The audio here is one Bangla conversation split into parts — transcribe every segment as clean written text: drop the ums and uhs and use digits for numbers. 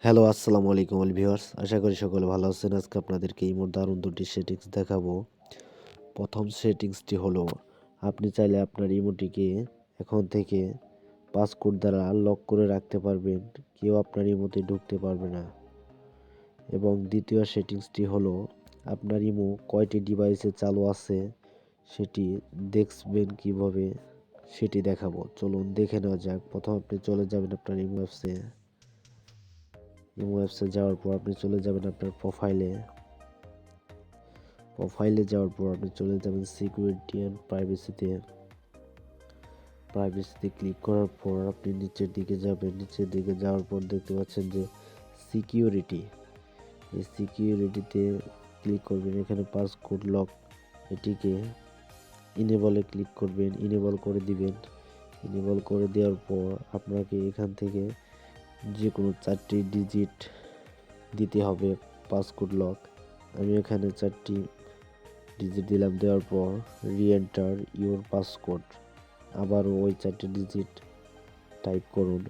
হ্যালো, আসসালামু আলাইকুম অল ভিউয়ার্স। আশা করি সকলে ভালো আছেন। আজকে আপনাদেরকে ইমোর দারুণ দুটি সেটিংস দেখাবো। প্রথম সেটিংসটি হলো, আপনি চাইলে আপনার ইমোটিকে এখন থেকে পাসকোড দ্বারা লক করে রাখতে পারবেন। কেউ আপনার ইমোতে ঢুকতে পারবে না। এবং দ্বিতীয় সেটিংসটি হলো, আপনার ইমো কয়টি ডিভাইসে চালু আছে সেটি দেখবেন কিভাবে সেটি দেখাবো। চলুন দেখে নেওয়া যাক। প্রথম আপনি চলে যাবেন আপনার ইমো অ্যাপসে যাওয়ার পর আপনি চলে যাবেন আপনার প্রোফাইলে যাওয়ার পর আপনি চলে যাবেন সিকিউরিটি অ্যান্ড প্রাইভেসিতে ক্লিক করার পর আপনি নিচের দিকে যাবেন। নিচের দিকে যাওয়ার পর দেখতে পাচ্ছেন যে সিকিউরিটি, এই সিকিউরিটিতে ক্লিক করবেন। এখানে পাসকোড লক, এটিকে ইনেবলে ক্লিক করবেন, ইনেবল করে দিবেন। ইনেবল করে দেওয়ার পর আপনাকে এখান থেকে যে কোনো 4টি ডিজিট দিতে হবে পাসকোড লক। আমি এখানে 4টি ডিজিট দিলাম। দেওয়ার পর রিএন্টার ইউর পাসকোড, আবারও ওই 4টি ডিজিট টাইপ করুন।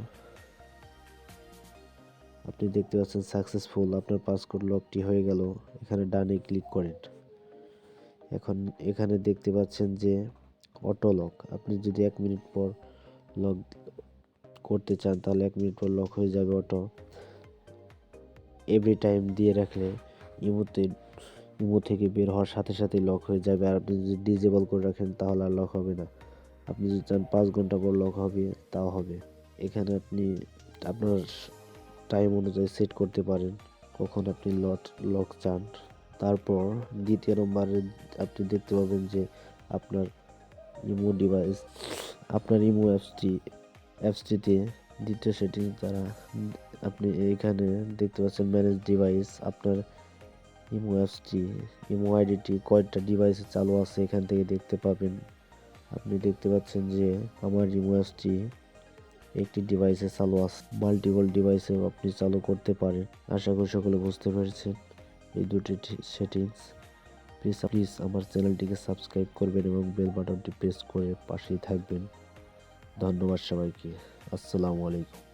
আপনি দেখতে পাচ্ছেন সাকসেসফুল, আপনার পাসকোড লকটি হয়ে গেল। এখানে ডানে ক্লিক করেন। এখন এখানে দেখতে পাচ্ছেন যে অটো লক, আপনি যদি 1 মিনিট পর লক করতে চান তাহলে 1 মিনিট পর লক হয়ে যাবে অটো। এভরি টাইম দিয়ে রাখলে ইমো থেকে বের হওয়ার সাথে সাথে লক হয়ে যাবে। আর আপনি যদি ডিজেবল করে রাখেন তাহলে আর লক হবে না। আপনি যদি চান 5 ঘন্টা পর লক হবে তাও হবে। এখানে আপনি আপনার টাইম অনুযায়ী সেট করতে পারেন কখন আপনি লক চান। তারপর দ্বিতীয় নম্বরে আপনি দেখতে পাবেন যে আপনার ইমো অ্যাপসটিতে দ্বিতীয় সেটিং দ্বারা আপনি এখানে দেখতে পাচ্ছেন ম্যানেজ ডিভাইস। আপনার ইমো আইডিটি কয়টা ডিভাইসে চালু আছে এখান থেকে দেখতে পাবেন। আপনি দেখতে পাচ্ছেন যে আমার ইমো অ্যাপসটি একটি ডিভাইসে চালু আছে, মাল্টিপল ডিভাইসেও আপনি চালু করতে পারেন। আশা করি সকলে বুঝতে পেরেছেন এই দুটি সেটিংস। প্লিজ আমার চ্যানেলটিকে সাবস্ক্রাইব করবেন এবং বেল বাটনটি প্রেস করে পাশেই থাকবেন। ধন্যবাদ সবাইকে। আসসালামু আলাইকুম।